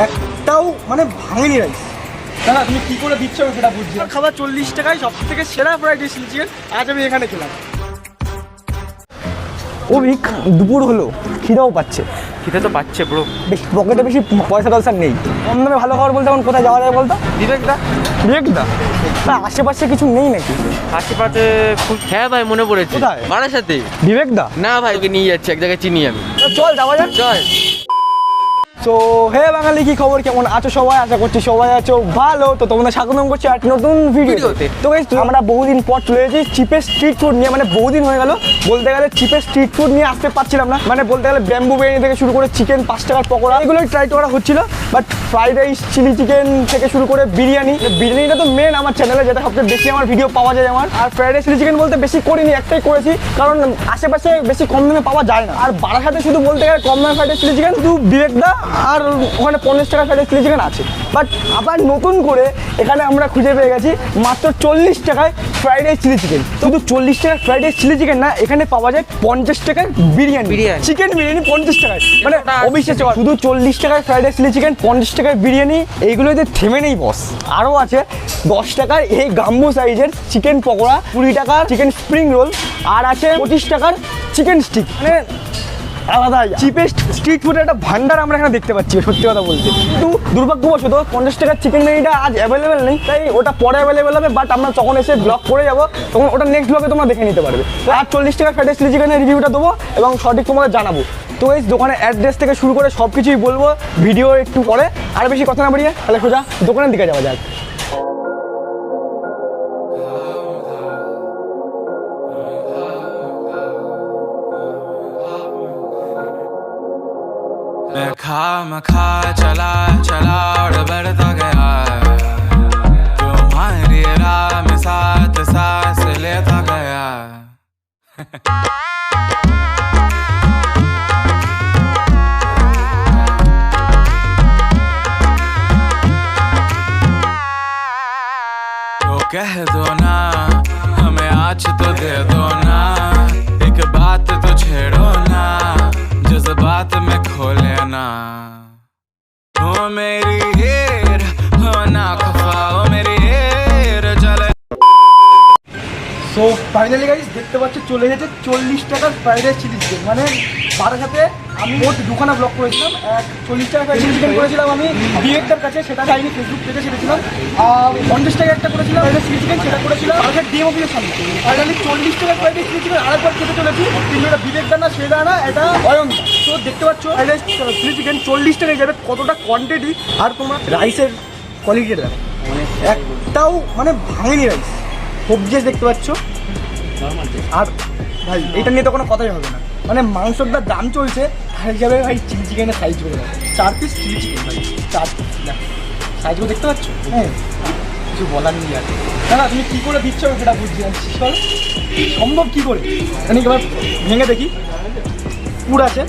একটাও মানে ভাঙেনি রাইস। দাদা তুমি কি করে দিচ্ছ সেটা বুঝছি। খাবার 40 টাকায় সব থেকে সেরা ফ্রাইড রাইস চিলি চিকেন আজ আমি এখানে খেলাম। অভিক দুপুর হলো, খিদাও পাচ্ছে। খিদে তো পাচ্ছে ব্রো, বেশ পকেটে বেশি পয়সা টয়সা নেই। কম দামে ভালো খাবার বলতে এখন কোথায় যাওয়া যায় বলতো? বিবেকদা। বিবেকদা তা আশেপাশে কিছু নেই নাকি? আশেপাশে হ্যাঁ ভাই মনে পড়েছে। কোথায়? বারাসাতে। বিবেকদা? না ভাই ওকে নিয়ে যাচ্ছে এক জায়গায়, চিনি আমি। চল যাওয়া যাক। চল। তো হে বাঙালি, কি খবর, কেমন আছো সবাই? আশা করছি সবাই আছো ভালো। তো তোমাদের স্বাগতম করছি এক নতুন ভিডিওতে। তো গাইস আমরা বহুদিন পর চলে এসেছি চিপেস্ট স্ট্রিট ফুড নিয়ে। মানে বহুদিন হয়ে গেল বলতে গেলে চিপেস্ট স্ট্রিট ফুড নিয়ে আসতে পারছিলাম না। মানে বলতে গেলে ব্যাম্বু বিরিয়ানি থেকে শুরু করে চিকেন 5 টাকার পকোড়া এগুলোই ট্রাই করা হচ্ছিল। But fried rice, chilli chicken থেকে শুরু করে বিরিয়ানিটা তো মেন আমার চ্যানেলে, যেটা সবচেয়ে বেশি আমার ভিডিও পাওয়া যায় আমার। আর ফ্রাইড রাইস, চিলি চিকেন বলতে বেশি করিনি, একটাই করেছি, কারণ আশেপাশে বেশি কম দামে পাওয়া যায় না। আর বারাসাতে শুধু বলতে গেলে কম দামে ফ্রাইড রাইস, চিলি চিকেন শুধু বিবেকদা আর ওখানে 50 টাকা ফ্রাইড রাইস, চিলি চিকেন আছে। বাট আবার নতুন করে এখানে আমরা খুঁজে পেয়ে গেছি মাত্র 40 টাকায় ফ্রাইড রাইস, চিলি চিকেন। শুধু 40 টাকার ফ্রাইড রাইস, চিলি চিকেন না, এখানে পাওয়া যায় 50 টাকার বিরিয়ানি। চিকেন বিরিয়ানি 50 টাকায়, মানে অবিশ্বাস্য। শুধু 40 টাকার ফ্রাইড রাইস, চিলি চিকেন, 50 টাকার বিরিয়ানি, এইগুলোতে থেমে নেই বস। আরও আছে 10 টাকার এই গাম্বু সাইজের চিকেন পকোড়া, 20 টাকার চিকেন স্প্রিং রোল, আর আছে 25 টাকার চিকেন স্টিক। মানে আলাদা চিপেস্ট স্ট্রিট ফুডের একটা ভান্ডার আমরা এখানে দেখতে পাচ্ছি, সত্যি কথা বলতে। কিন্তু দুর্ভাগ্যবশত 50 টাকার চিকেন বিরিয়ানিটা আজ অ্যাভেলেবেল নেই, তাই ওটা পরে অ্যাভেলেবেল হবে। বাট আমরা যখন এসে ব্লগ করে যাবো তখন ওটা নেক্সট ব্লগে তোমরা দেখে নিতে পারবে। তো আর 40 টাকার ফ্রাইড রাইস, চিলি চিকেনের রিভিউটা দেবো এবং সঠিক তোমাদের জানাবো। তো এই দোকানের অ্যাড্রেস থেকে শুরু করে সব কিছুই বলবো ভিডিও একটু পরে। আর বেশি কথা না বাড়িয়ে তাহলে সোজা দোকানের দিকে যাওয়া যাক। मैं खा चला चला और बढ़ता गया, तुम्हारी राह में साथ सांस लेता गया। तो कह दो ना हमें आज तो दे दो ना, एक बात तो छेड़ो ना, जज्बात में खोले ना। हो मेरी हीर हो ना खफा, हो मेरी हीर चले। সো ফাইনালি গাইস দেখতে পাচ্ছি চলে গেছে 40 টাকার ফ্রাইড রাইস, চিলি চিকেন। মানে বারাসাতে আমি মোট দুখানা ব্লগ করেছিলাম। 40 টাকা ফ্রাইড চিলি চিকেন করেছিলাম আমি বিবেকদার কাছে, সেটা যাইনি, ফেসবুক পেজে ছেড়েছিলাম। আর 50 টাকা একটা করেছিলাম ফ্রাইড রাইস, চিলি চিকেন, সেটা করেছিলাম বারাসাত ডিএম অফিসের সামনে। ফাইনালি 40 টাকার ফ্রাইড রাইস, চিলি চিকেন আরেকবার খেতে চলেছি, কিন্তু এটা বিবেকদা না, সেটা না, এটা অয়ন। তো দেখতে পাচ্ছ ফ্রাইড রাইস, চিলি চিকেন 40 টাকায় যাবে, কতটা কোয়ান্টিটি আর তোমার রাইসের কোয়ালিটিটা দেখো। মানে একটাও মানে ভাঙেনি রাইস, সবজি দেখতে পাচ্ছ। আর ভাই এটা নিয়ে তো কোনো কথাই হবে না, মানে মাংসর দাম চলছে তার হিসাবে ভাই চিলি চিকেনের সাইজ করে দেয়। 4 পিস চিলি চিকেন ভাই, 4 পিস দেখো, সাইজগুলো দেখতে পাচ্ছ। হ্যাঁ কিছু বলার নেই আর। না তুমি কী করে দিচ্ছ সেটা বুঝছি না, সম্ভব কী করে আমি এবার ভেঙে দেখি। পুর আছে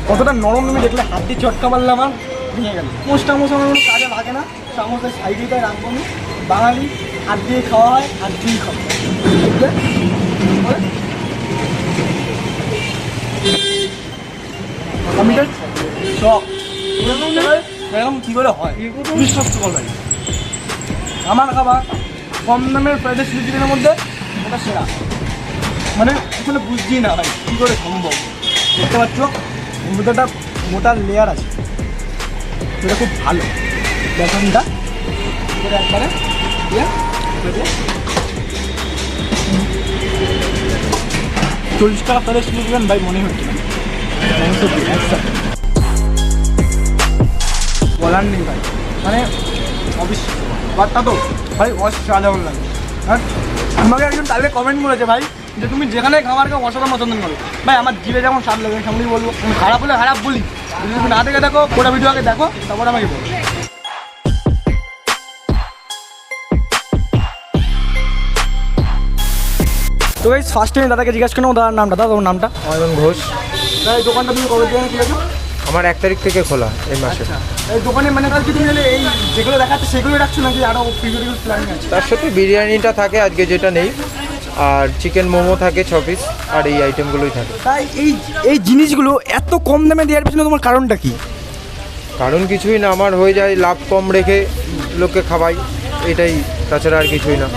কতটা নরম, তুমি দেখলে হাত দিয়ে চটকা মারলে আমার ভেঙে গেল। চামচ আমার কোনো কাজে লাগে না, চামচের সাইডে তাই রাখবো আমি। বাঙালি হাত দিয়ে খাওয়া হয়, হাত দিয়েই খাওয়া হয়। আমিটা শখ এরকম কী করে হয় বিশ্বস্তকর ভাই। আমার খাবার কম দামের ফ্রাইড রাইস, চিলি চিকেনের মধ্যে ওটা সেরা। মানে আসলে বুঝছি না ভাই কী করে সম্ভব। দেখতে পাচ্ছ ওর মধ্যে একটা মোটা লেয়ার আছে, সেটা খুব ভালো। বেসনটা একবারে 40 টাকা ফ্রাইড রাইস, চিলি চিকেন ভাই মনে হচ্ছে না, বলার নেই ভাই। মানে অবশ্যই বাটটা তো ভাই অসাধারণ লাগে। হ্যাঁ আমাকে একজন তাহলে কমেন্ট করেছে ভাই যে তুমি যেখানে খাবারকে অসাধারণ পছন্দ করো। ভাই আমার জিভে যেমন স্বাদ লাগে সামনেই বলবো, খারাপ হলে খারাপ বলি। যদি তুমি না দেখে দেখো, পুরো ভিডিও আগে দেখো, তারপরে আমাকে বলো। তো এই ফার্স্ট টাইম দাদাকে জিজ্ঞাসা করলাম দাদার নামটা। দাদা তোমার নামটা? অয়ন ঘোষ। এই দোকানটা তুমি কবে থেকে খুলেছো? আমার 1 তারিখ থেকে খোলা এই মাসে। এই দোকানে মানে কাজ কি তুমি এই যেগুলো দেখাচ্ছে সেগুলো রাখছো নাকি আরও প্রিভিডিও প্ল্যানিং আছে? তার সাথে বিরিয়ানিটা থাকে আজকে যেটা নেই, আর চিকেন মোমো থাকে 6 পিস, আর এই আইটেমগুলোই থাকে। তাই এই জিনিসগুলো এত কম দামে দেওয়ার পিছনে তোমার কারণটা কি? কারণ কিছুই না, আমার হয়ে যায় লাভ কম রেখে লোককে খাওয়াই, এটাই, তাছাড়া আর কিছুই না।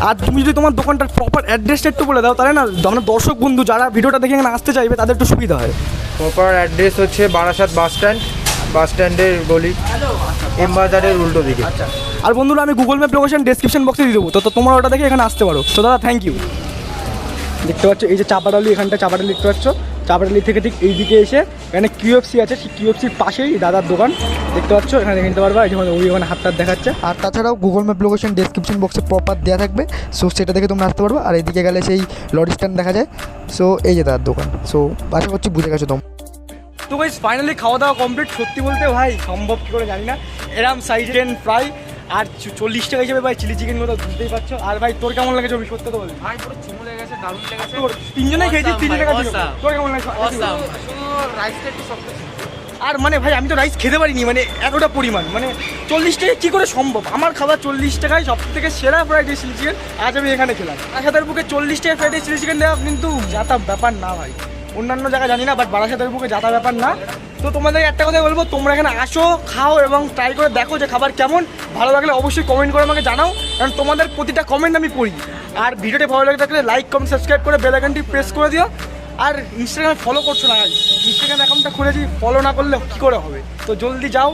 আর তুমি যদি তোমার দোকানটার প্রপার অ্যাড্রেসটা একটু বলে দাও, তাহলে না আমরা দর্শক বন্ধু যারা ভিডিওটা দেখে এখানে আসতে চাইবে তাদের একটু সুবিধা হয়। প্রপার অ্যাড্রেস হচ্ছে বারাসাত বাস স্ট্যান্ডের গলি, এম বাজারের উল্টো দিকে। আচ্ছা, আর বন্ধুরা আমি গুগল ম্যাপ লোকেশন ডেসক্রিপশন বক্সে দিয়ে দেবো, তো তোমরা ওটা দেখে এখানে আসতে পারো। তো দাদা থ্যাংক ইউ। দেখতে পাচ্ছ এই যে চাপাডালি, এখানটা চাপাডালি দেখতে পাচ্ছ, চাপাডালি থেকে ঠিক এই দিকে এসে এখানে কিউএফসি আছে, সেই কিউএফসির পাশেই দাদার দোকান দেখতে পাচ্ছ, এখানে কিনতে পারবা। এই যেমন ওই ওখানে হাতটা দেখাচ্ছে। আর তাছাড়াও গুগল ম্যাপ লোকেশন ডেসক্রিপশন বক্সে প্রপার দেওয়া থাকবে, সো সেটা দেখে তোমরা আসতে পারবে। আর এইদিকে গেলে সেই লরি স্ট্যান্ড দেখা যায়। সো এই যে দাদার দোকান, সো আশা করছি বুঝে গেছো তোমরা। তো গাইস ফাইনালি খাওয়া দাওয়া কমপ্লিট। সত্যি বলতে ভাই সম্ভব কী করে জানি না, এরম সাইজ চিকেন ফ্রাই আর 40 টাকা হিসেবে ভাই চিলি চিকেন মতো বুঝতেই পারছো। আর ভাই তোর কেমন লেগেছে আমি সত্যি তো বলি ভাই পুরো চুমু লেগেছে, দারুণ লেগেছে। তোর তিনজনেই খেয়েছি, 3 টাকা ছিল। তোর কেমন লাগছে? শুধু রাইসটা একটু শক্ত ছিল। আর মানে ভাই আমি তো রাইস খেতে পারিনি, মানে এতটা পরিমাণ, মানে 40 টাকা কী করে সম্ভব? আমার খাবার 40 টাকায় সব থেকে সেরা ফ্রাইড রাইস চিলি চিকেন আজ আমি এখানে খেলাম। বারাসাতের বুকে 40 টাকা ফ্রাইড রাইস চিলি চিকেন দেওয়া কিন্তু যাতা ব্যাপার না ভাই, অন্যান্য জায়গায় জানি না, বাট বারাসাতের বুকে যাতা ব্যাপার না। তো তোমাদের একটা কথা বলবো, তোমরা এখানে আসো, খাও এবং ট্রাই করে দেখো যে খাবার কেমন। ভালো লাগলে অবশ্যই কমেন্ট করে আমাকে জানাও, কারণ তোমাদের প্রতিটা কমেন্ট আমি পড়ি। আর ভিডিওটি ভালো লাগে থাকলে লাইক কমেন্ট সাবস্ক্রাইব করে বেল আইকনটি প্রেস করে দিও। আর ইনস্টাগ্রামে ফলো করছো না, ইনস্টাগ্রাম অ্যাকাউন্টটা খুলেছি, ফলো না করলে কী করে হবে? তো জলদি যাও,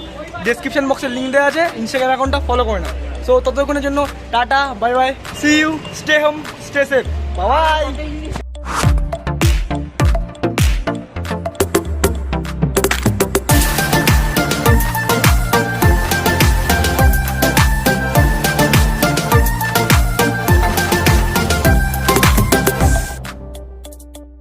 ডেসক্রিপশন বক্সে লিঙ্ক দেওয়া আছে, ইনস্টাগ্রাম অ্যাকাউন্টটা ফলো করে নাও। সো ততক্ষণের জন্য টাটা, bye bye, see you, stay home, stay safe, bye by.